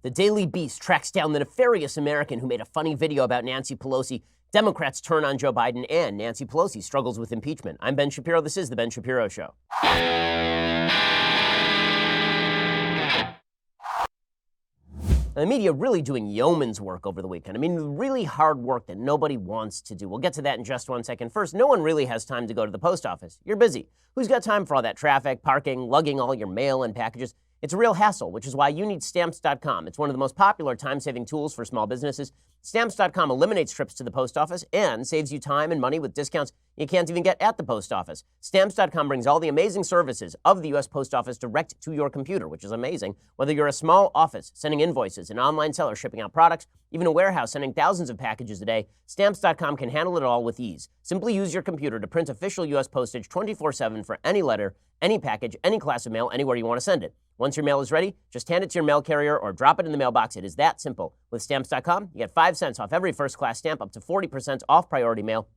The Daily Beast tracks down the nefarious American who made a funny video about Nancy Pelosi. Democrats turn on Joe Biden, and Nancy Pelosi struggles with impeachment. I'm Ben Shapiro. This is The Ben Shapiro Show. The media really doing yeoman's work over the weekend. I mean, really hard work that nobody wants to do. We'll get to that in just 1 second. First, no one really has time to go to the post office. You're busy. Who's got time for all that traffic, parking, lugging all your mail and packages? It's a real hassle, which is why you need Stamps.com. It's one of the most popular time-saving tools for small businesses. Stamps.com eliminates trips to the post office and saves you time and money with discounts you can't even get at the post office. Stamps.com brings all the amazing services of the U.S. Post Office direct to your computer, which is amazing. Whether you're a small office sending invoices, an online seller shipping out products, even a warehouse sending thousands of packages a day, Stamps.com can handle it all with ease. Simply use your computer to print official U.S. postage 24/7 for any letter, any package, any class of mail, anywhere you want to send it. Once your mail is ready, just hand it to your mail carrier or drop it in the mailbox. It is that simple. With Stamps.com, you get 5 cents off every first-class stamp, up to 40% off priority mail.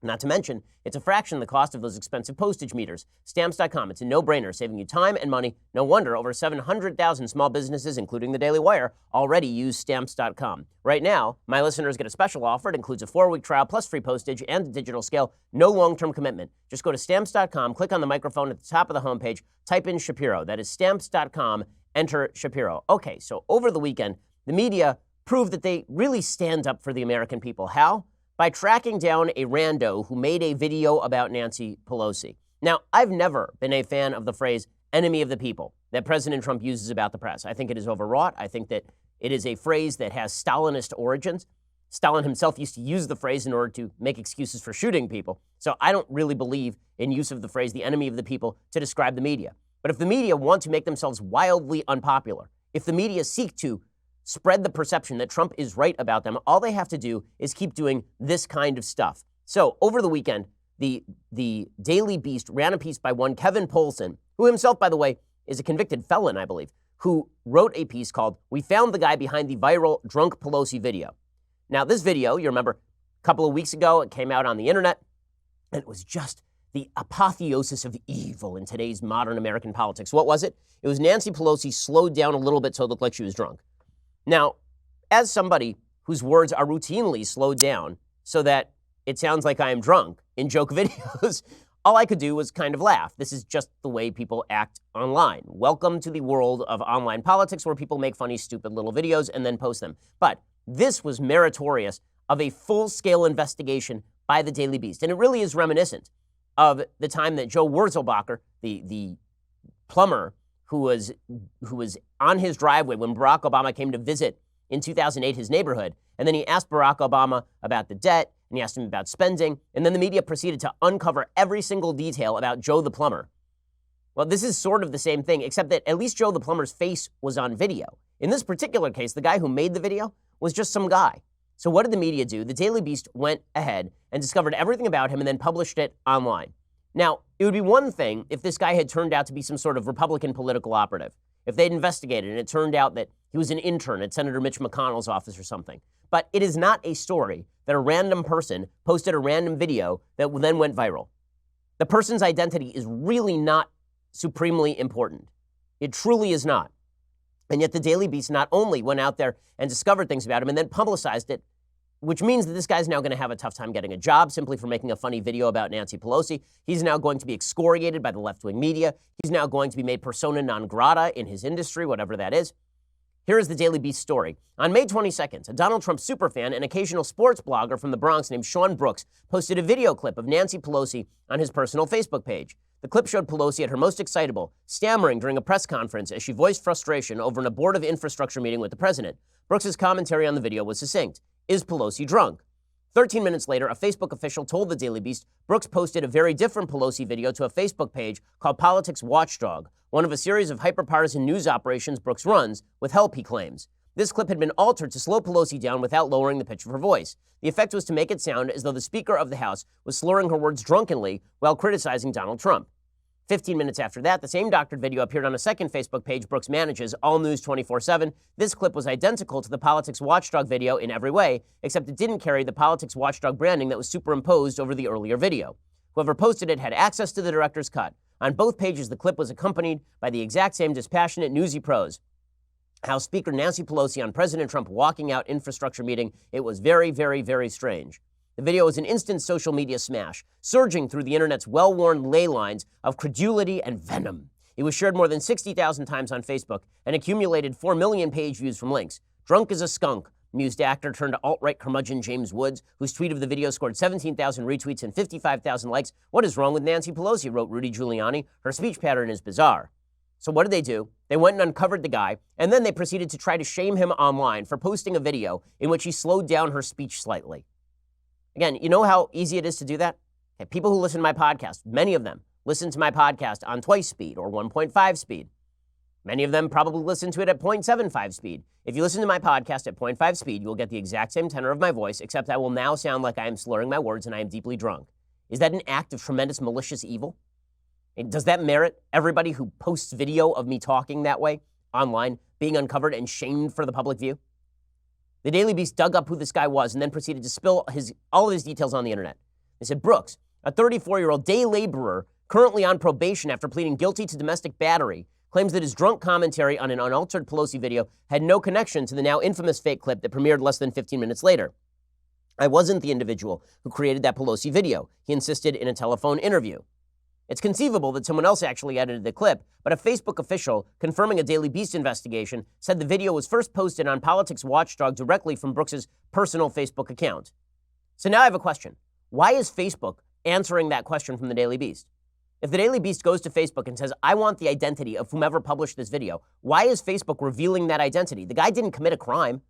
Not to mention, it's a fraction of the cost of those expensive postage meters. Stamps.com, it's a no-brainer, saving you time and money. No wonder over 700,000 small businesses, including the Daily Wire, already use Stamps.com. Right now, my listeners get a special offer. It includes a 4-week trial plus free postage and a digital scale. No long-term commitment. Just go to Stamps.com, click on the microphone at the top of the homepage, type in Shapiro. That is Stamps.com, enter Shapiro. Okay, so over the weekend, the media proved that they really stand up for the American people. How? By tracking down a rando who made a video about Nancy Pelosi. Now, I've never been a fan of the phrase enemy of the people that President Trump uses about the press. I think it is overwrought. I think that it is a phrase that has Stalinist origins. Stalin himself used to use the phrase in order to make excuses for shooting people. So I don't really believe in use of the phrase the enemy of the people to describe the media. But if the media want to make themselves wildly unpopular, if the media seek to spread the perception that Trump is right about them, all they have to do is keep doing this kind of stuff. So over the weekend, the Daily Beast ran a piece by one Kevin Polson, who himself, by the way, is a convicted felon, I believe, who wrote a piece called "We Found the Guy Behind the Viral Drunk Pelosi Video." Now, this video, you remember, a couple of weeks ago, it came out on the internet, and it was just the apotheosis of evil in today's modern American politics. What was it? It was Nancy Pelosi slowed down a little bit so it looked like she was drunk. Now, as somebody whose words are routinely slowed down so that it sounds like I am drunk in joke videos, all I could do was kind of laugh. This is just the way people act online. Welcome to the world of online politics where people make funny, stupid little videos and then post them. But this was meritorious of a full-scale investigation by the Daily Beast. And it really is reminiscent of the time that Joe Wurzelbacher, the plumber, who was on his driveway when Barack Obama came to visit in 2008 his neighborhood. And then he asked Barack Obama about the debt, and he asked him about spending, and then the media proceeded to uncover every single detail about Joe the plumber. Well, this is sort of the same thing, except that at least Joe the plumber's face was on video. In this particular case, the guy who made the video was just some guy. So what did the media do? The Daily Beast went ahead and discovered everything about him and then published it online. Now, it would be one thing if this guy had turned out to be some sort of Republican political operative, if they'd investigated and it turned out that he was an intern at Senator Mitch McConnell's office or something. But it is not a story that a random person posted a random video that then went viral. The person's identity is really not supremely important. It truly is not. And yet the Daily Beast not only went out there and discovered things about him and then publicized it, which means that this guy's now going to have a tough time getting a job simply for making a funny video about Nancy Pelosi. He's now going to be excoriated by the left-wing media. He's now going to be made persona non grata in his industry, whatever that is. Here is the Daily Beast story. On May 22nd, a Donald Trump superfan and occasional sports blogger from the Bronx named Sean Brooks posted a video clip of Nancy Pelosi on his personal Facebook page. The clip showed Pelosi at her most excitable, stammering during a press conference as she voiced frustration over an abortive infrastructure meeting with the president. Brooks's commentary on the video was succinct. Is Pelosi drunk? 13 minutes later, a Facebook official told the Daily Beast Brooks posted a very different Pelosi video to a Facebook page called Politics Watchdog, one of a series of hyper-partisan news operations Brooks runs, with help, he claims. This clip had been altered to slow Pelosi down without lowering the pitch of her voice. The effect was to make it sound as though the Speaker of the House was slurring her words drunkenly while criticizing Donald Trump. 15 minutes after that, the same doctored video appeared on a second Facebook page Brooks manages, All News 24/7. This clip was identical to the Politics Watchdog video in every way, except it didn't carry the Politics Watchdog branding that was superimposed over the earlier video. Whoever posted it had access to the director's cut. On both pages, the clip was accompanied by the exact same dispassionate, newsy prose. House Speaker Nancy Pelosi on President Trump walking out infrastructure meeting. It was very, very, very strange. The video was an instant social media smash, surging through the internet's well-worn ley lines of credulity and venom. It was shared more than 60,000 times on Facebook and accumulated 4 million page views from links. Drunk as a skunk, mused actor turned alt-right curmudgeon James Woods, whose tweet of the video scored 17,000 retweets and 55,000 likes. What is wrong with Nancy Pelosi, wrote Rudy Giuliani. Her speech pattern is bizarre. So what did they do? They went and uncovered the guy, and then they proceeded to try to shame him online for posting a video in which he slowed down her speech slightly. Again, you know how easy it is to do that? Okay, people who listen to my podcast, many of them listen to my podcast on twice speed or 1.5 speed. Many of them probably listen to it at 0.75 speed. If you listen to my podcast at 0.5 speed, you will get the exact same tenor of my voice, except I will now sound like I am slurring my words and I am deeply drunk. Is that an act of tremendous malicious evil? And does that merit everybody who posts video of me talking that way online being uncovered and shamed for the public view? The Daily Beast dug up who this guy was and then proceeded to spill all of his details on the internet. They said, Brooks, a 34-year-old day laborer currently on probation after pleading guilty to domestic battery, claims that his drunk commentary on an unaltered Pelosi video had no connection to the now infamous fake clip that premiered less than 15 minutes later. I wasn't the individual who created that Pelosi video, he insisted in a telephone interview. It's conceivable that someone else actually edited the clip, but a Facebook official confirming a Daily Beast investigation said the video was first posted on Politics Watchdog directly from Brooks's personal Facebook account. So now I have a question. Why is Facebook answering that question from the Daily Beast? If the Daily Beast goes to Facebook and says, I want the identity of whomever published this video, why is Facebook revealing that identity? The guy didn't commit a crime.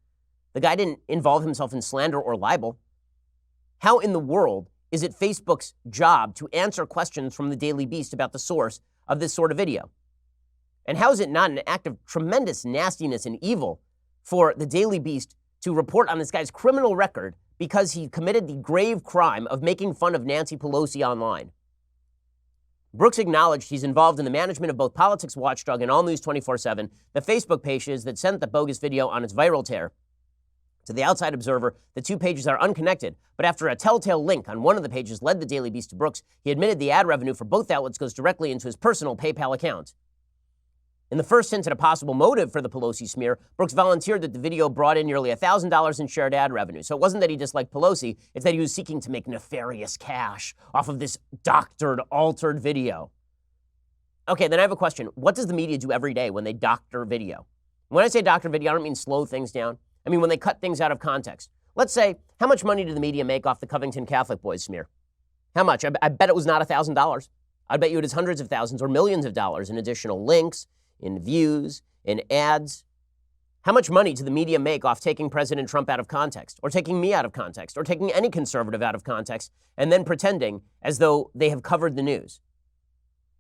The guy didn't involve himself in slander or libel. How in the world is it Facebook's job to answer questions from the Daily Beast about the source of this sort of video? And how is it not an act of tremendous nastiness and evil for the Daily Beast to report on this guy's criminal record because he committed the grave crime of making fun of Nancy Pelosi online? Brooks acknowledged he's involved in the management of both Politics Watchdog and All News 24/7, the Facebook pages that sent the bogus video on its viral tear. To the outside observer, the two pages are unconnected, but after a telltale link on one of the pages led the Daily Beast to Brooks, he admitted the ad revenue for both outlets goes directly into his personal PayPal account. In the first hint at a possible motive for the Pelosi smear, Brooks volunteered that the video brought in nearly $1,000 in shared ad revenue. So it wasn't that he disliked Pelosi, it's that he was seeking to make nefarious cash off of this doctored, altered video. Okay, then I have a question. What does the media do every day when they doctor video? When I say doctor video, I don't mean slow things down. I mean when they cut things out of context. Let's say, how much money did the media make off the Covington Catholic boys smear? How much? I bet it was not $1,000. I bet you it is hundreds of thousands or millions of dollars in additional links, in views, in ads. How much money did the media make off taking President Trump out of context, or taking me out of context, or taking any conservative out of context, and then pretending as though they have covered the news?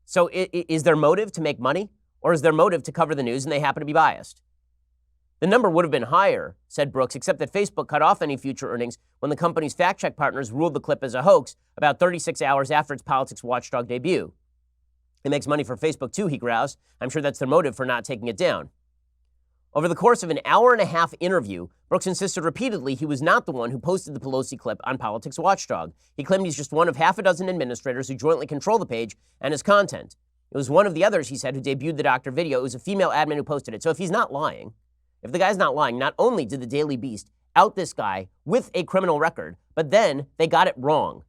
So is their motive to make money, or is their motive to cover the news and they happen to be biased? The number would have been higher, said Brooks, except that Facebook cut off any future earnings when the company's fact-check partners ruled the clip as a hoax about 36 hours after its Politics Watchdog debut. It makes money for Facebook too, he groused. I'm sure that's their motive for not taking it down. Over the course of an hour-and-a-half interview, Brooks insisted repeatedly he was not the one who posted the Pelosi clip on Politics Watchdog. He claimed he's just one of half a dozen administrators who jointly control the page and its content. It was one of the others, he said, who debuted the doctor video. It was a female admin who posted it. So if he's not lying, if the guy's not lying, not only did the Daily Beast out this guy with a criminal record, but then they got it wrong.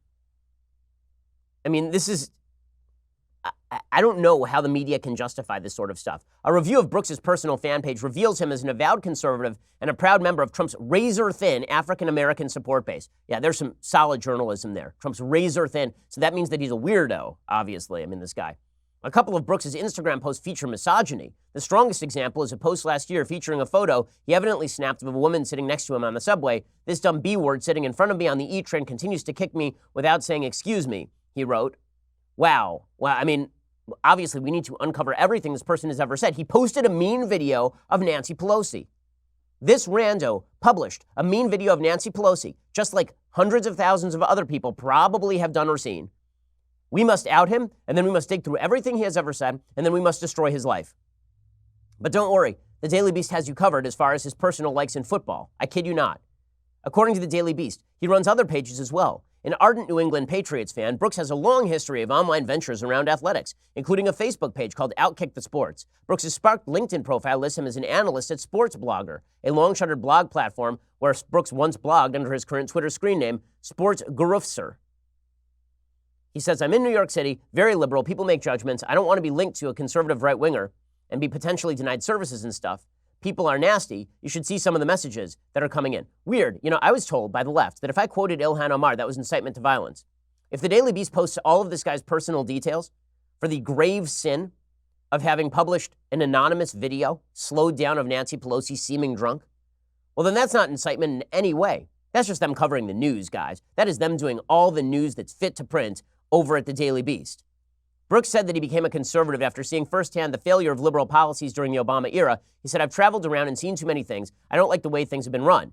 I mean, this is... I don't know how the media can justify this sort of stuff. A review of Brooks's personal fan page reveals him as an avowed conservative and a proud member of Trump's razor-thin African-American support base. Yeah, there's some solid journalism there. Trump's razor-thin, so that means that he's a weirdo, obviously. I mean, this guy. A couple of Brooks's Instagram posts feature misogyny. The strongest example is a post last year featuring a photo he evidently snapped of a woman sitting next to him on the subway. This dumb B-word sitting in front of me on the E train continues to kick me without saying excuse me, he wrote. Wow. Well, I mean, obviously we need to uncover everything this person has ever said. He posted a mean video of Nancy Pelosi. This rando published a mean video of Nancy Pelosi, just like hundreds of thousands of other people probably have done or seen. We must out him, and then we must dig through everything he has ever said, and then we must destroy his life. But don't worry, the Daily Beast has you covered as far as his personal likes in football. I kid you not. According to the Daily Beast, he runs other pages as well. An ardent New England Patriots fan, Brooks has a long history of online ventures around athletics, including a Facebook page called Outkick the Sports. Brooks' sparked LinkedIn profile lists him as an analyst at Sports Blogger, a long-shuttered blog platform where Brooks once blogged under his current Twitter screen name, Sports Gurufsir. He says, I'm in New York City, very liberal, people make judgments. I don't want to be linked to a conservative right-winger and be potentially denied services and stuff. People are nasty. You should see some of the messages that are coming in. Weird. I was told by the left that if I quoted Ilhan Omar, that was incitement to violence. If the Daily Beast posts all of this guy's personal details for the grave sin of having published an anonymous video slowed down of Nancy Pelosi seeming drunk, well, then that's not incitement in any way. That's just them covering the news, guys. That is them doing all the news that's fit to print over at the Daily Beast. Brooks said that he became a conservative after seeing firsthand the failure of liberal policies during the Obama era. He said, I've traveled around and seen too many things. I don't like the way things have been run.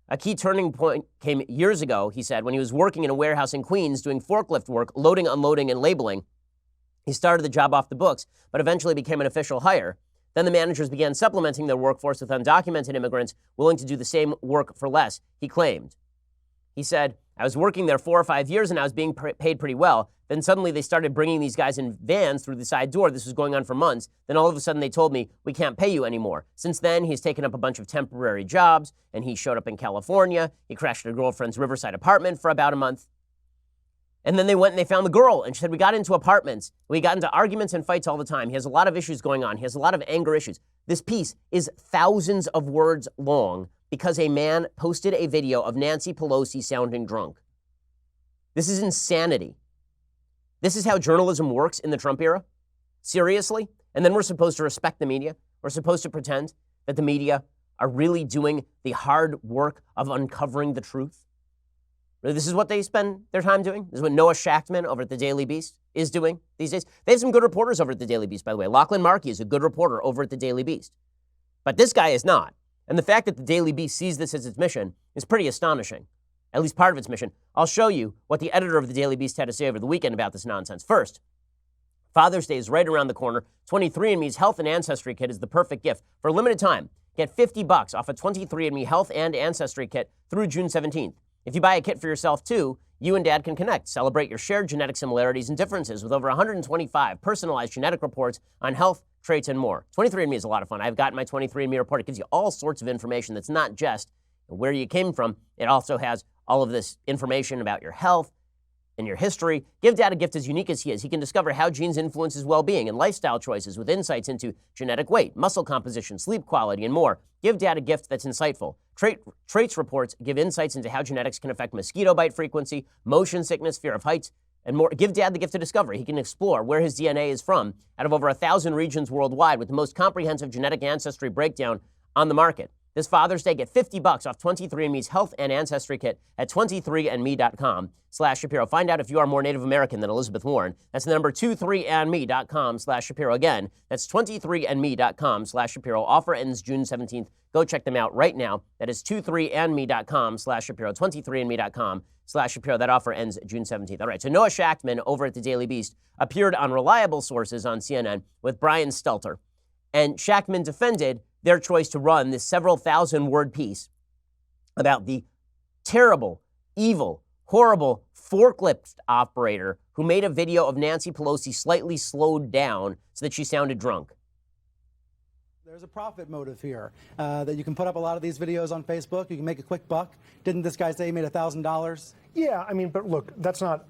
A key turning point came years ago, he said, when he was working in a warehouse in Queens doing forklift work, loading, unloading, and labeling. He started the job off the books, but eventually became an official hire. Then the managers began supplementing their workforce with undocumented immigrants willing to do the same work for less, he claimed. He said, I was working there 4 or 5 years and I was being paid pretty well. Then suddenly they started bringing these guys in vans through the side door. This was going on for months. Then all of a sudden they told me, we can't pay you anymore. Since then, he's taken up a bunch of temporary jobs and he showed up in California. He crashed at a girlfriend's Riverside apartment for about a month. And then they went and they found the girl and she said, we got into apartments. We got into arguments and fights all the time. He has a lot of issues going on. He has a lot of anger issues. This piece is thousands of words long because a man posted a video of Nancy Pelosi sounding drunk. This is insanity. This is how journalism works in the Trump era? Seriously? And then we're supposed to respect the media? We're supposed to pretend that the media are really doing the hard work of uncovering the truth? This is what they spend their time doing? This is what Noah Shachtman over at the Daily Beast is doing these days? They have some good reporters over at the Daily Beast, by the way. Lachlan Markey is a good reporter over at the Daily Beast. But this guy is not. And the fact that the Daily Beast sees this as its mission is pretty astonishing. At least part of its mission. I'll show you what the editor of the Daily Beast had to say over the weekend about this nonsense. First, Father's Day is right around the corner. 23andMe's Health and Ancestry Kit is the perfect gift. For a limited time, get $50 off a 23andMe Health and Ancestry Kit through June 17th. If you buy a kit for yourself too, you and Dad can connect, celebrate your shared genetic similarities and differences with over 125 personalized genetic reports on health, traits, and more. 23andMe is a lot of fun. I've gotten my 23andMe report. It gives you all sorts of information that's not just where you came from. It also has all of this information about your health and your history. Give Dad a gift as unique as he is. He can discover how genes influence his well-being and lifestyle choices with insights into genetic weight, muscle composition, sleep quality, and more. Give Dad a gift that's insightful. Traits reports give insights into how genetics can affect mosquito bite frequency, motion sickness, fear of heights, and more. Give Dad the gift of discovery. He can explore where his DNA is from out of over 1,000 regions worldwide with the most comprehensive genetic ancestry breakdown on the market. This Father's Day, get $50 off 23andMe's Health and Ancestry Kit at 23andme.com/Shapiro. Find out if you are more Native American than Elizabeth Warren. That's the number 23andme.com/Shapiro. Again, that's 23andme.com/Shapiro. Offer ends June 17th. Go check them out right now. That is 23andme.com/Shapiro. 23andme.com/Shapiro. That offer ends June 17th. All right, so Noah Shachtman over at the Daily Beast appeared on reliable sources on CNN with Brian Stelter. And Shachtman defended their choice to run this several thousand-word piece about the terrible, evil, horrible forklift operator who made a video of Nancy Pelosi slightly slowed down so that she sounded drunk. There's a profit motive here, that you can put up a lot of these videos on Facebook. You can make a quick buck. Didn't this guy say he made $1,000? Yeah, I mean, but look, that's not...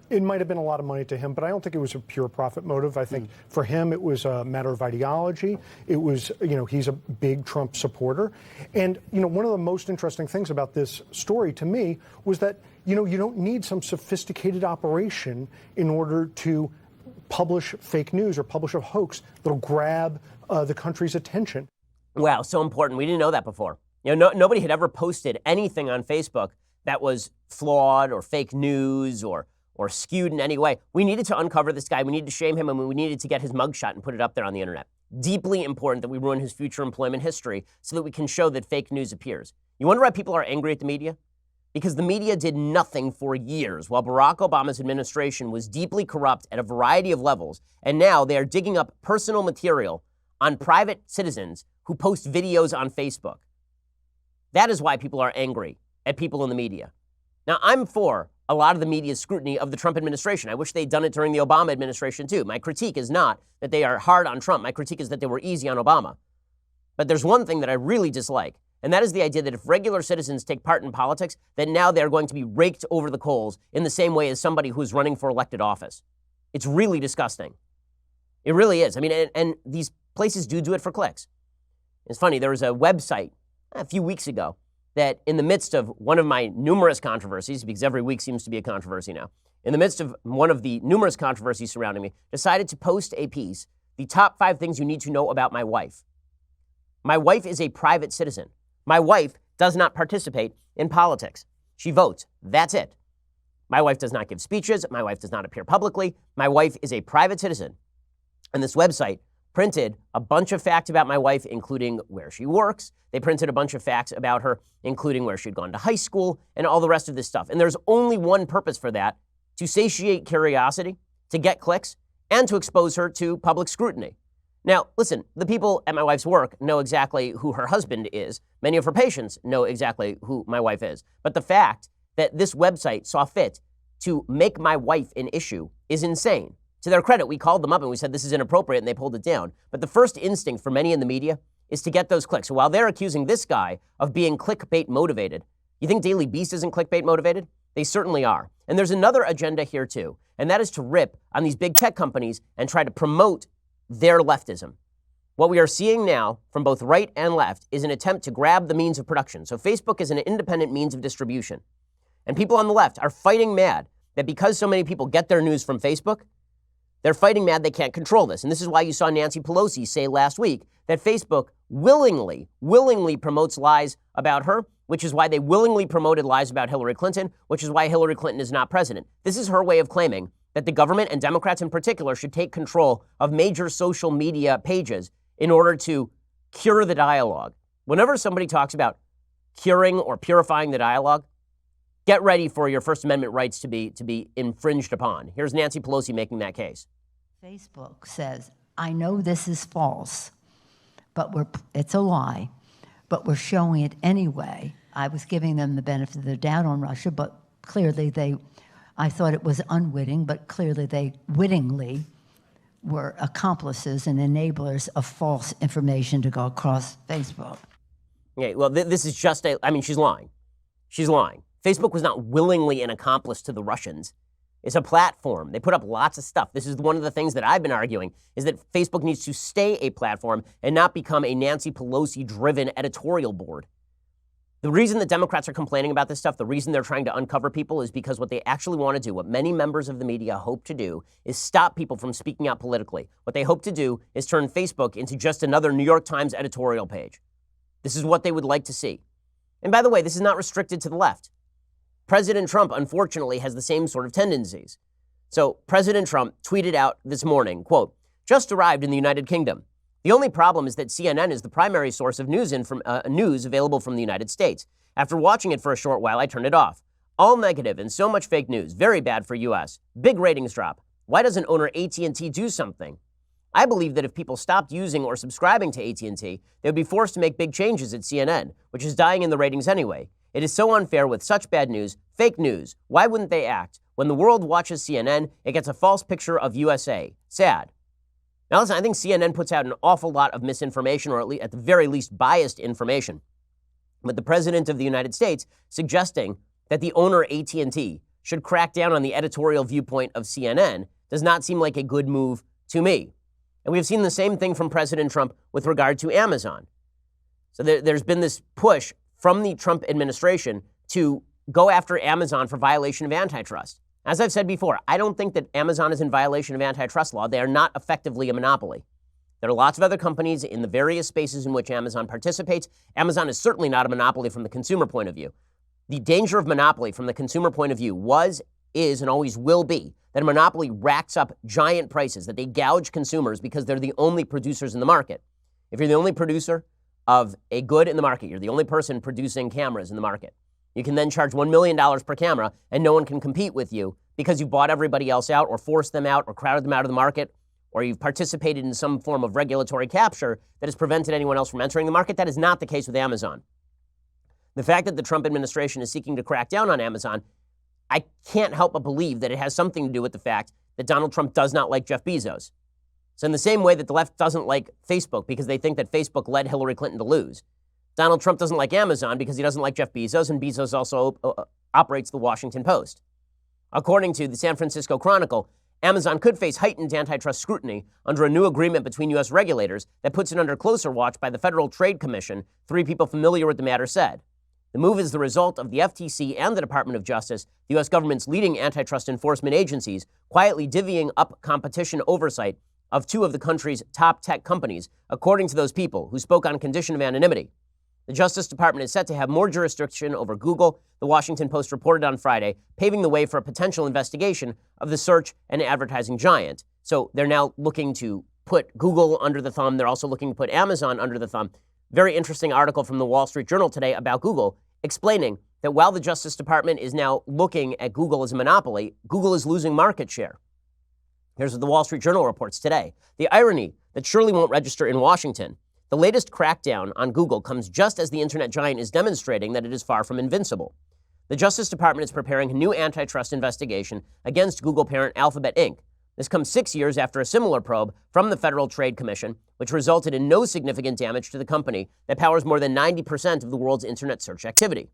It might have been a lot of money to him, but I don't think it was a pure profit motive. I think for him, it was a matter of ideology. It was, he's a big Trump supporter. And, one of the most interesting things about this story to me was that, you don't need some sophisticated operation in order to publish fake news or publish a hoax that'll grab the country's attention. Wow, so important. We didn't know that before. Nobody had ever posted anything on Facebook that was flawed or fake news or skewed in any way. We needed to uncover this guy. We needed to shame him, and we needed to get his mugshot and put it up there on the internet. Deeply important that we ruin his future employment history so that we can show that fake news appears. You wonder why people are angry at the media? Because the media did nothing for years while Barack Obama's administration was deeply corrupt at a variety of levels, and now they are digging up personal material on private citizens who post videos on Facebook. That is why people are angry at people in the media. Now, I'm for a lot of the media's scrutiny of the Trump administration. I wish they'd done it during the Obama administration, too. My critique is not that they are hard on Trump. My critique is that they were easy on Obama. But there's one thing that I really dislike, and that is the idea that if regular citizens take part in politics, that now they're going to be raked over the coals in the same way as somebody who's running for elected office. It's really disgusting. It really is. I mean, and these places do it for clicks. It's funny, there was a website a few weeks ago that in the midst of one of my numerous controversies, because every week seems to be a controversy now, in the midst of one of the numerous controversies surrounding me, decided to post a piece, the top 5 things you need to know about my wife. My wife is a private citizen. My wife does not participate in politics. She votes. That's it. My wife does not give speeches. My wife does not appear publicly. My wife is a private citizen. And this website printed a bunch of facts about my wife, including where she works. They printed a bunch of facts about her, including where she'd gone to high school and all the rest of this stuff. And there's only one purpose for that: to satiate curiosity, to get clicks, and to expose her to public scrutiny. Now, listen, the people at my wife's work know exactly who her husband is. Many of her patients know exactly who my wife is. But the fact that this website saw fit to make my wife an issue is insane. To their credit, we called them up and we said this is inappropriate, and they pulled it down. But the first instinct for many in the media is to get those clicks. So while they're accusing this guy of being clickbait motivated, you think Daily Beast isn't clickbait motivated? They certainly are. And there's another agenda here too, and that is to rip on these big tech companies and try to promote their leftism. What we are seeing now from both right and left is an attempt to grab the means of production. So Facebook is an independent means of distribution. And people on the left are fighting mad that because so many people get their news from Facebook, they're fighting mad they can't control this. And this is why you saw Nancy Pelosi say last week that Facebook willingly promotes lies about her, which is why they willingly promoted lies about Hillary Clinton, which is why Hillary Clinton is not president. This is her way of claiming that the government, and Democrats in particular, should take control of major social media pages in order to cure the dialogue. Whenever somebody talks about curing or purifying the dialogue, get ready for your First Amendment rights to be infringed upon. Here's Nancy Pelosi making that case. Facebook says, I know this is false, but it's a lie, but we're showing it anyway. I was giving them the benefit of the doubt on Russia, but clearly I thought it was unwitting, but clearly they wittingly were accomplices and enablers of false information to go across Facebook. Okay, well, this is just she's lying. She's lying. Facebook was not willingly an accomplice to the Russians. It's a platform. They put up lots of stuff. This is one of the things that I've been arguing, is that Facebook needs to stay a platform and not become a Nancy Pelosi-driven editorial board. The reason the Democrats are complaining about this stuff, the reason they're trying to uncover people, is because what they actually want to do, what many members of the media hope to do, is stop people from speaking out politically. What they hope to do is turn Facebook into just another New York Times editorial page. This is what they would like to see. And by the way, this is not restricted to the left. President Trump, unfortunately, has the same sort of tendencies. So President Trump tweeted out this morning, quote, just arrived in the United Kingdom. The only problem is that CNN is the primary source of news available from the United States. After watching it for a short while, I turned it off. All negative and so much fake news. Very bad for U.S. Big ratings drop. Why doesn't owner AT&T do something? I believe that if people stopped using or subscribing to AT&T, they would be forced to make big changes at CNN, which is dying in the ratings anyway. It is so unfair with such bad news, fake news. Why wouldn't they act? When the world watches CNN, it gets a false picture of USA. Sad. Now listen, I think CNN puts out an awful lot of misinformation, or at the very least biased information. But the President of the United States suggesting that the owner AT&T should crack down on the editorial viewpoint of CNN does not seem like a good move to me. And we've seen the same thing from President Trump with regard to Amazon. So there's been this push from the Trump administration to go after Amazon for violation of antitrust. As I've said before, I don't think that Amazon is in violation of antitrust law. They are not effectively a monopoly. There are lots of other companies in the various spaces in which Amazon participates. Amazon is certainly not a monopoly from the consumer point of view. The danger of monopoly from the consumer point of view was, is, and always will be that a monopoly racks up giant prices, that they gouge consumers because they're the only producers in the market. If you're the only producer of a good in the market, you're the only person producing cameras in the market, you can then charge $1 million per camera and no one can compete with you because you've bought everybody else out or forced them out or crowded them out of the market, or you've participated in some form of regulatory capture that has prevented anyone else from entering the market. That is not the case with Amazon. The fact that the Trump administration is seeking to crack down on Amazon I can't help but believe that it has something to do with the fact that Donald Trump does not like Jeff Bezos. So in the same way that the left doesn't like Facebook because they think that Facebook led Hillary Clinton to lose, Donald Trump doesn't like Amazon because he doesn't like Jeff Bezos, and Bezos also operates the Washington Post. According to the San Francisco Chronicle, Amazon could face heightened antitrust scrutiny under a new agreement between U.S. regulators that puts it under closer watch by the Federal Trade Commission, three people familiar with the matter said. The move is the result of the FTC and the Department of Justice, the U.S. government's leading antitrust enforcement agencies, quietly divvying up competition oversight of two of the country's top tech companies, according to those people who spoke on condition of anonymity. The Justice Department is set to have more jurisdiction over Google, the Washington Post reported on Friday, paving the way for a potential investigation of the search and advertising giant. So they're now looking to put Google under the thumb. They're also looking to put Amazon under the thumb. Very interesting article from the Wall Street Journal today about Google, explaining that while the Justice Department is now looking at Google as a monopoly, Google is losing market share. Here's what the Wall Street Journal reports today. The irony that surely won't register in Washington. The latest crackdown on Google comes just as the internet giant is demonstrating that it is far from invincible. The Justice Department is preparing a new antitrust investigation against Google parent Alphabet Inc. This comes 6 years after a similar probe from the Federal Trade Commission, which resulted in no significant damage to the company that powers more than 90% of the world's internet search activity.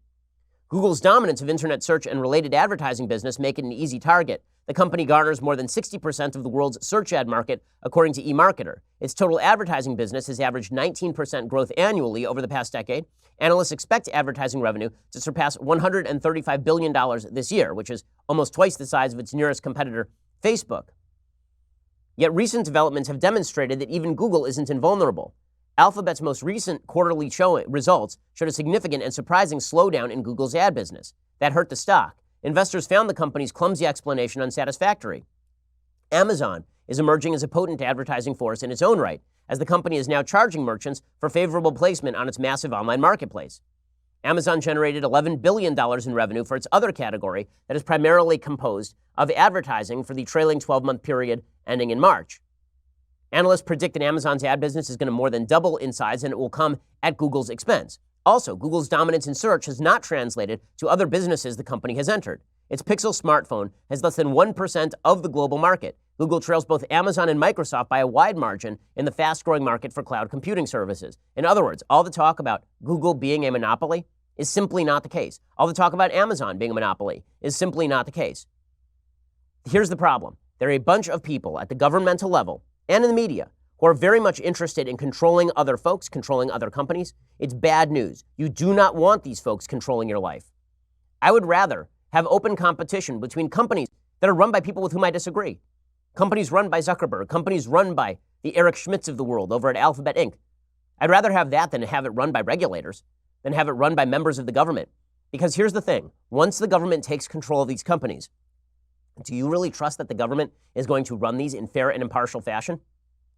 Google's dominance of internet search and related advertising business make it an easy target. The company garners more than 60% of the world's search ad market, according to eMarketer. Its total advertising business has averaged 19% growth annually over the past decade. Analysts expect advertising revenue to surpass $135 billion this year, which is almost twice the size of its nearest competitor, Facebook. Yet recent developments have demonstrated that even Google isn't invulnerable. Alphabet's most recent quarterly results showed a significant and surprising slowdown in Google's ad business. That hurt the stock. Investors found the company's clumsy explanation unsatisfactory. Amazon is emerging as a potent advertising force in its own right, as the company is now charging merchants for favorable placement on its massive online marketplace. Amazon generated $11 billion in revenue for its other category that is primarily composed of advertising for the trailing 12-month period ending in March. Analysts predict that Amazon's ad business is going to more than double in size, and it will come at Google's expense. Also, Google's dominance in search has not translated to other businesses the company has entered. Its Pixel smartphone has less than 1% of the global market. Google trails both Amazon and Microsoft by a wide margin in the fast-growing market for cloud computing services. In other words, all the talk about Google being a monopoly is simply not the case. All the talk about Amazon being a monopoly is simply not the case. Here's the problem. There are a bunch of people at the governmental level and in the media who are very much interested in controlling other folks, controlling other companies. It's bad news. You do not want these folks controlling your life. I would rather have open competition between companies that are run by people with whom I disagree. Companies run by Zuckerberg, companies run by the Eric Schmidts of the world over at Alphabet Inc. I'd rather have that than have it run by regulators, than have it run by members of the government. Because here's the thing, once the government takes control of these companies, do you really trust that the government is going to run these in fair and impartial fashion?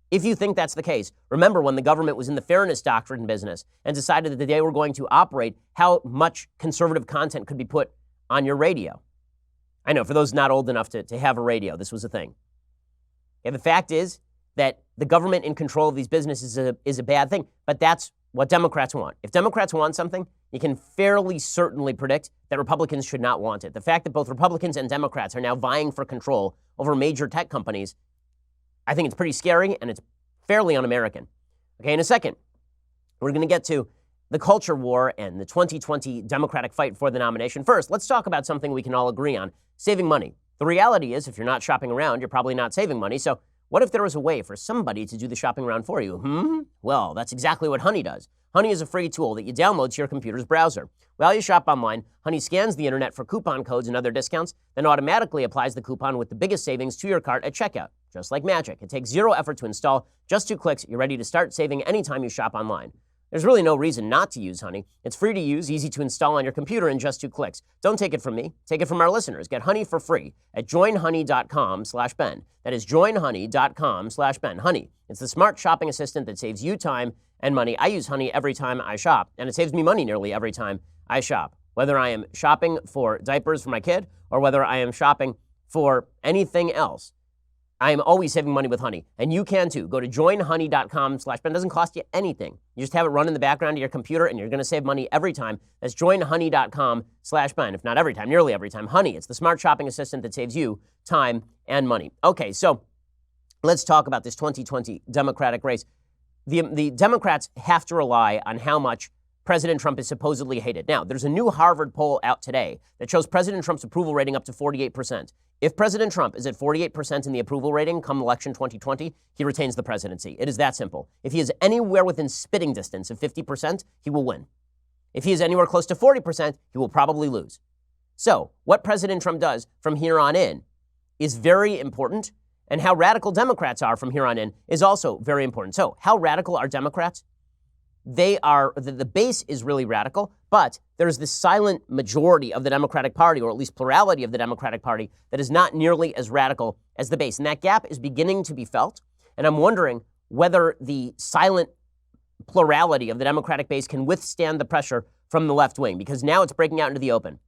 If you think that's the case, remember when the government was in the fairness doctrine business and decided that they were going to operate how much conservative content could be put on your radio. I know, for those not old enough to have a radio, this was a thing. And the fact is that the government in control of these businesses is a bad thing, but that's what Democrats want. If Democrats want something, you can fairly certainly predict that Republicans should not want it. The fact that both Republicans and Democrats are now vying for control over major tech companies, I think it's pretty scary and it's fairly un-American. Okay, in a second, we're going to get to the culture war and the 2020 Democratic fight for the nomination. First, let's talk about something we can all agree on, saving money. The reality is, if you're not shopping around, you're probably not saving money. So what if there was a way for somebody to do the shopping around for you? Well, that's exactly what Honey does. Honey is a free tool that you download to your computer's browser. While you shop online, Honey scans the internet for coupon codes and other discounts, then automatically applies the coupon with the biggest savings to your cart at checkout. Just like magic. It takes 0 effort to install, just 2 clicks, you're ready to start saving anytime you shop online. There's really no reason not to use Honey. It's free to use, easy to install on your computer in just 2 clicks. Don't take it from me. Take it from our listeners. Get Honey for free at joinhoney.com/Ben. That is joinhoney.com/Ben. Honey, it's the smart shopping assistant that saves you time and money. I use Honey every time I shop, and it saves me money nearly every time I shop. Whether I am shopping for diapers for my kid or whether I am shopping for anything else. I am always saving money with Honey, and you can too. Go to joinhoney.com/Ben. It doesn't cost you anything. You just have it run in the background of your computer, and you're going to save money every time. That's joinhoney.com/Ben. If not every time, nearly every time. Honey, it's the smart shopping assistant that saves you time and money. Okay, so let's talk about this 2020 Democratic race. The Democrats have to rely on how much President Trump is supposedly hated. Now, there's a new Harvard poll out today that shows President Trump's approval rating up to 48%. If President Trump is at 48% in the approval rating come election 2020, he retains the presidency. It is that simple. If he is anywhere within spitting distance of 50%, he will win. If he is anywhere close to 40%, he will probably lose. So, what President Trump does from here on in is very important, and how radical Democrats are from here on in is also very important. So, how radical are Democrats? They are, the base is really radical, but there's this silent majority of the Democratic Party, or at least plurality of the Democratic Party, that is not nearly as radical as the base. And that gap is beginning to be felt. And I'm wondering whether the silent plurality of the Democratic base can withstand the pressure from the left wing, because now it's breaking out into the open.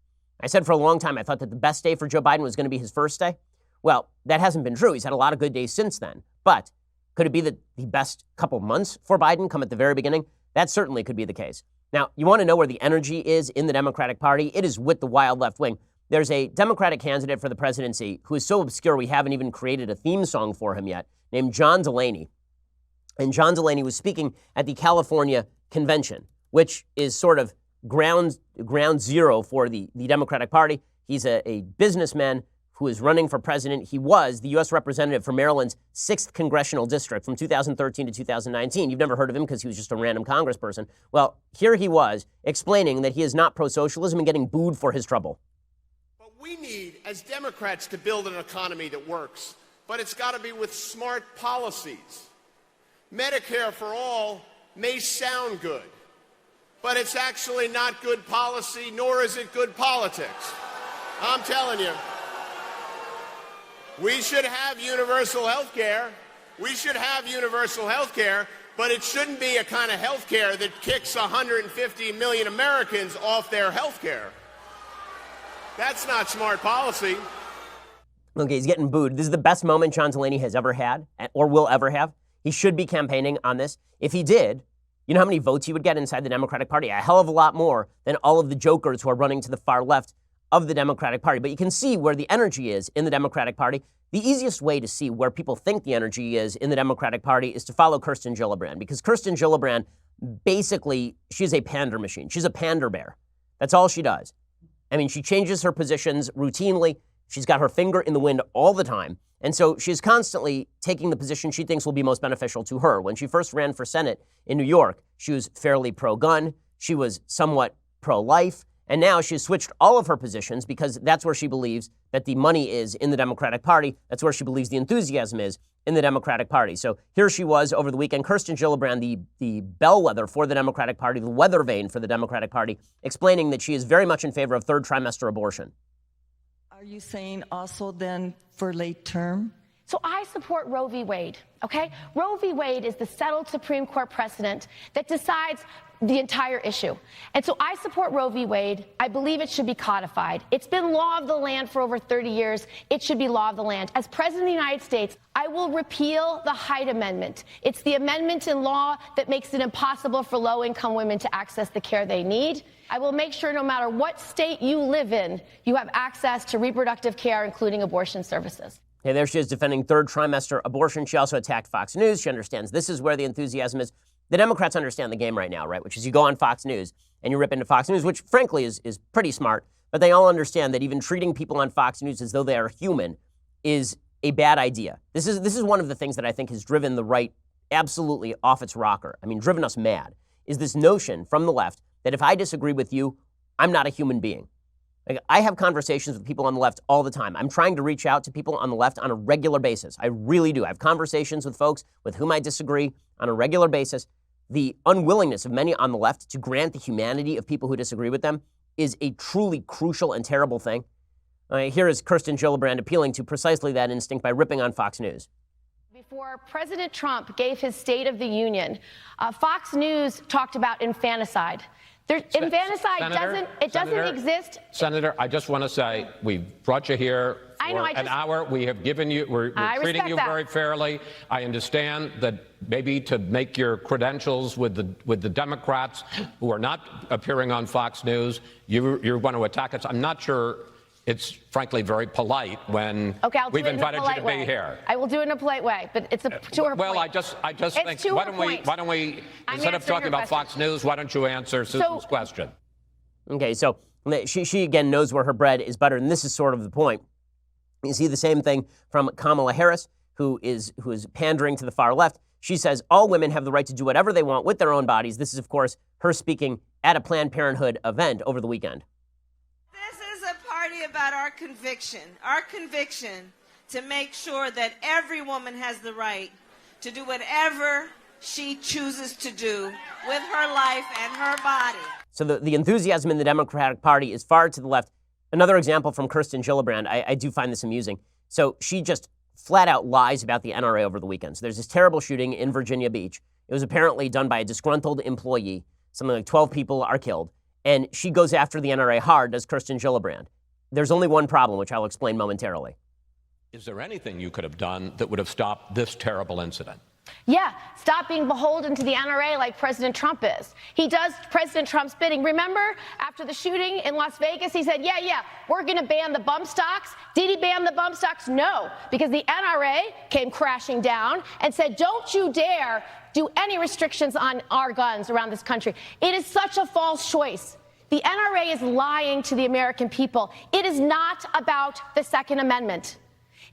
I said for a long time I thought that the best day for Joe Biden was going to be his first day. Well, that hasn't been true. He's had a lot of good days since then. But could it be that the best couple months for Biden come at the very beginning? That certainly could be the case. Now, you want to know where the energy is in the Democratic Party? It is with the wild left wing. There's a Democratic candidate for the presidency who is so obscure we haven't even created a theme song for him yet, named John Delaney. And John Delaney was speaking at the California convention, which is sort of ground zero for the Democratic Party. He's a businessman who is running for president. He was the U.S. representative for Maryland's 6th congressional district from 2013 to 2019. You've never heard of him because he was just a random congressperson. Well, here he was explaining that he is not pro-socialism and getting booed for his trouble. But we need, as Democrats, to build an economy that works. But it's got to be with smart policies. Medicare for all may sound good, but it's actually not good policy, nor is it good politics. I'm telling you. We should have universal health care. We should have universal health care, but it shouldn't be a kind of health care that kicks 150 million Americans off their health care. That's not smart policy. Okay, he's getting booed. This is the best moment John Delaney has ever had or will ever have. He should be campaigning on this. If he did, you know how many votes he would get inside the Democratic Party? A hell of a lot more than all of the jokers who are running to the far left of the Democratic Party. But you can see where the energy is in the Democratic Party. The easiest way to see where people think the energy is in the Democratic Party is to follow Kirsten Gillibrand, because Kirsten Gillibrand, basically, she's a pander machine. She's a pander bear. That's all she does. I mean, she changes her positions routinely. She's got her finger in the wind all the time. And so she's constantly taking the position she thinks will be most beneficial to her. When she first ran for Senate in New York, she was fairly pro-gun. She was somewhat pro-life. And now she's switched all of her positions because that's where she believes that the money is in the Democratic Party. That's where she believes the enthusiasm is in the Democratic Party. So here she was over the weekend, Kirsten Gillibrand, the bellwether for the Democratic Party, the weather vane for the Democratic Party, explaining that she is very much in favor of third trimester abortion. Are you saying also then for late term? So I support Roe v. Wade, okay? Roe v. Wade is the settled Supreme Court precedent that decides the entire issue. And so I support Roe v. Wade. I believe it should be codified. It's been law of the land for over 30 years. It should be law of the land. As President of the United States, I will repeal the Hyde Amendment. It's the amendment in law that makes it impossible for low-income women to access the care they need. I will make sure no matter what state you live in, you have access to reproductive care, including abortion services. Okay, there she is defending third trimester abortion. She also attacked Fox News. She understands this is where the enthusiasm is. The Democrats understand the game right now, right? Which is you go on Fox News and you rip into Fox News, which frankly is pretty smart. But they all understand that even treating people on Fox News as though they are human is a bad idea. This is one of the things that I think has driven the right absolutely off its rocker. I mean, driven us mad, is this notion from the left that if I disagree with you, I'm not a human being. Like, I have conversations with people on the left all the time. I'm trying to reach out to people on the left on a regular basis. I really do. I have conversations with folks with whom I disagree on a regular basis. The unwillingness of many on the left to grant the humanity of people who disagree with them is a truly crucial and terrible thing. Here is Kirsten Gillibrand appealing to precisely that instinct by ripping on Fox News. Before President Trump gave his State of the Union, Fox News talked about infanticide. Infanticide doesn't exist. Senator, I just want to say we brought you here for an hour. We have given you, we're treating you very fairly. I understand that maybe to make your credentials with the Democrats who are not appearing on Fox News, you want to attack us. I'm not sure it's frankly very polite when we've invited you to be here. I will do it in a polite way, but it's to her point. Well, I just think, why don't we instead of talking about Fox News, why don't you answer Susan's question? Okay, so she again knows where her bread is buttered, and this is sort of the point. You see the same thing from Kamala Harris, who is pandering to the far left. She says all women have the right to do whatever they want with their own bodies. This is, of course, her speaking at a Planned Parenthood event over the weekend. About our conviction to make sure that every woman has the right to do whatever she chooses to do with her life and her body. So the enthusiasm in the Democratic Party is far to the left. Another example from Kirsten Gillibrand, I do find this amusing. So she just flat out lies about the NRA over the weekend. So there's this terrible shooting in Virginia Beach. It was apparently done by a disgruntled employee. Something like 12 people are killed. And she goes after the NRA hard, does Kirsten Gillibrand. There's only one problem, which I'll explain momentarily. Is there anything you could have done that would have stopped this terrible incident? Yeah, stop being beholden to the NRA like President Trump is. He does President Trump's bidding. Remember, after the shooting in Las Vegas, he said, yeah, we're going to ban the bump stocks. Did he ban the bump stocks? No, because the NRA came crashing down and said, don't you dare do any restrictions on our guns around this country. It is such a false choice. The NRA is lying to the American people. It is not about the Second Amendment.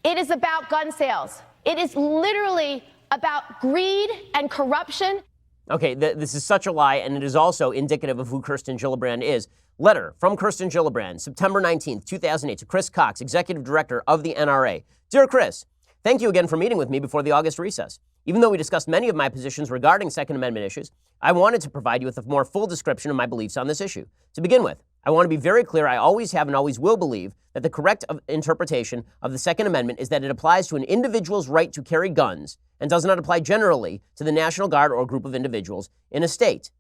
It is about gun sales. It is literally about greed and corruption. Okay, this is such a lie, and it is also indicative of who Kirsten Gillibrand is. Letter from Kirsten Gillibrand, September 19th, 2008, to Chris Cox, Executive Director of the NRA. Dear Chris, thank you again for meeting with me before the August recess. Even though we discussed many of my positions regarding Second Amendment issues, I wanted to provide you with a more full description of my beliefs on this issue. To begin with, I want to be very clear. I always have and always will believe that the correct interpretation of the Second Amendment is that it applies to an individual's right to carry guns and does not apply generally to the National Guard or group of individuals in a state.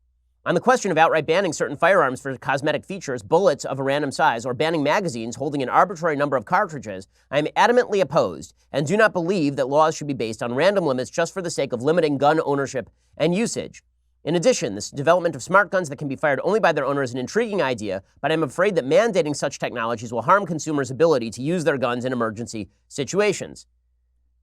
On the question of outright banning certain firearms for cosmetic features, bullets of a random size, or banning magazines holding an arbitrary number of cartridges, I am adamantly opposed and do not believe that laws should be based on random limits just for the sake of limiting gun ownership and usage. In addition, this development of smart guns that can be fired only by their owner is an intriguing idea, but I'm afraid that mandating such technologies will harm consumers' ability to use their guns in emergency situations.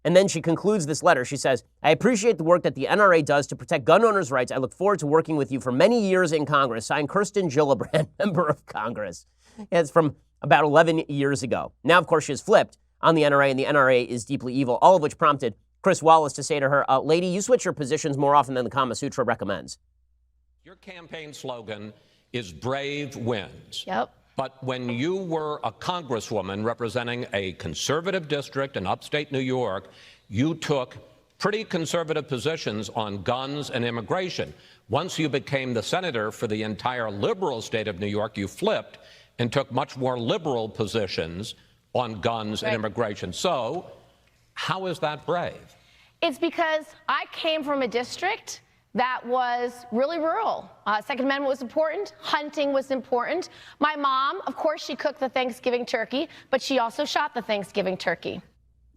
And then she concludes this letter. She says, I appreciate the work that the NRA does to protect gun owners' rights. I look forward to working with you for many years in Congress. Signed, Kirsten Gillibrand, member of Congress. It's from about 11 years ago. Now, of course, she has flipped on the NRA, and the NRA is deeply evil, all of which prompted Chris Wallace to say to her, lady, you switch your positions more often than the Kama Sutra recommends. Your campaign slogan is brave wins. Yep. But when you were a congresswoman representing a conservative district in upstate New York, you took pretty conservative positions on guns and immigration. Once you became the senator for the entire liberal state of New York, you flipped and took much more liberal positions on guns and immigration. So how is that brave? It's because I came from a district that was really rural. Second Amendment was important. Hunting was important. My mom, of course, she cooked the Thanksgiving turkey, but she also shot the Thanksgiving turkey.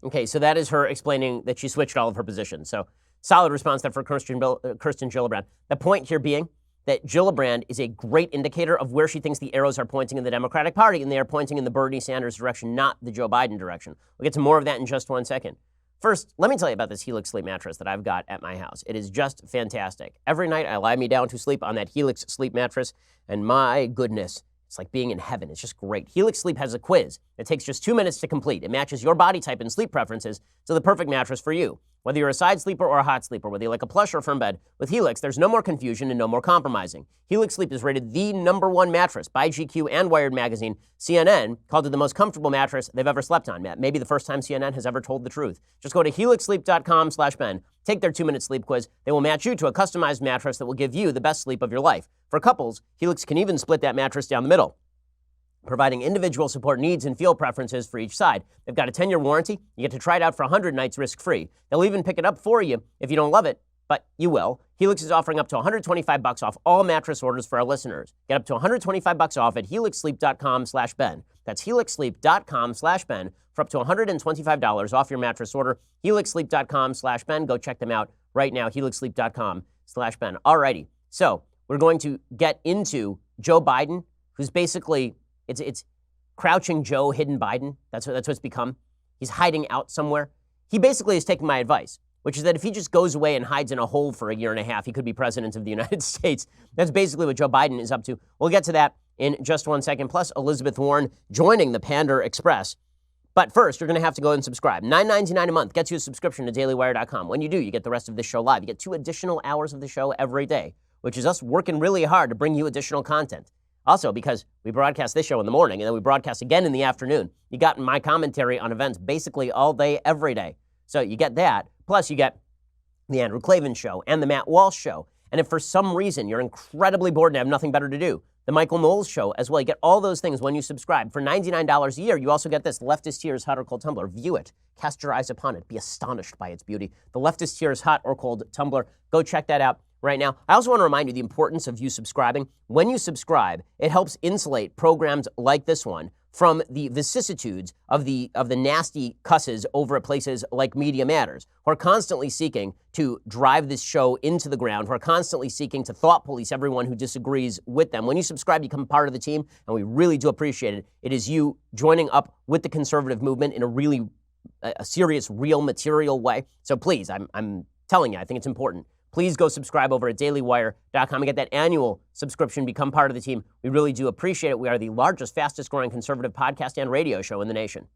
Okay, so that is her explaining that she switched all of her positions. So solid response there for Kirsten Gillibrand. The point here being that Gillibrand is a great indicator of where she thinks the arrows are pointing in the Democratic Party, and they are pointing in the Bernie Sanders direction, not the Joe Biden direction. We'll get to more of that in just 1 second. First, let me tell you about this Helix sleep mattress that I've got at my house. It is just fantastic. Every night I lie me down to sleep on that Helix sleep mattress, and my goodness, it's like being in heaven. It's just great. Helix Sleep has a quiz that takes just 2 minutes to complete. It matches your body type and sleep preferences to the perfect mattress for you. Whether you're a side sleeper or a hot sleeper, whether you like a plush or firm bed, with Helix, there's no more confusion and no more compromising. Helix Sleep is rated the #1 mattress by GQ and Wired Magazine. CNN called it the most comfortable mattress they've ever slept on. Maybe the first time CNN has ever told the truth. Just go to helixsleep.com/Ben. Take their 2-minute sleep quiz. They will match you to a customized mattress that will give you the best sleep of your life. For couples, Helix can even split that mattress down the middle, providing individual support needs and feel preferences for each side. They've got a 10-year warranty. You get to try it out for 100 nights risk-free. They'll even pick it up for you if you don't love it. but you will. Helix is offering up to $125 off all mattress orders for our listeners. Get up to $125 off at helixsleep.com/Ben. That's helixsleep.com/Ben for up to $125 off your mattress order. helixsleep.com/Ben. Go check them out right now, helixsleep.com/Ben. Alrighty, so we're going to get into Joe Biden, who's basically, it's Crouching Joe, Hidden Biden. That's what it's become. He's hiding out somewhere. He basically is taking my advice, which is that if he just goes away and hides in a hole for a year and a half, he could be president of the United States. That's basically what Joe Biden is up to. We'll get to that in just 1 second. Plus, Elizabeth Warren joining the Pander Express. But first, you're going to have to go and subscribe. $9.99 a month gets you a subscription to dailywire.com. When you do, you get the rest of this show live. You get 2 additional hours of the show every day, which is us working really hard to bring you additional content. Also, because we broadcast this show in the morning and then we broadcast again in the afternoon, you got my commentary on events basically all day, every day. So you get that. Plus, you get the Andrew Klavan Show and the Matt Walsh Show. And if for some reason you're incredibly bored and have nothing better to do, the Michael Knowles Show as well. You get all those things when you subscribe. For $99 a year, you also get this, Leftist Tears Hot or Cold Tumbler. View it. Cast your eyes upon it. Be astonished by its beauty. The Leftist Tears Hot or Cold Tumbler. Go check that out right now. I also want to remind you the importance of you subscribing. When you subscribe, it helps insulate programs like this one from the vicissitudes of the nasty cusses over at places like Media Matters, who are constantly seeking to drive this show into the ground, who are constantly seeking to thought police everyone who disagrees with them. When you subscribe, you become part of the team, and we really do appreciate it. It is you joining up with the conservative movement in a really a serious, real, material way. So please, I'm telling you, I think it's important. Please go subscribe over at dailywire.com and get that annual subscription, become part of the team. We really do appreciate it. We are the largest, fastest growing conservative podcast and radio show in the nation.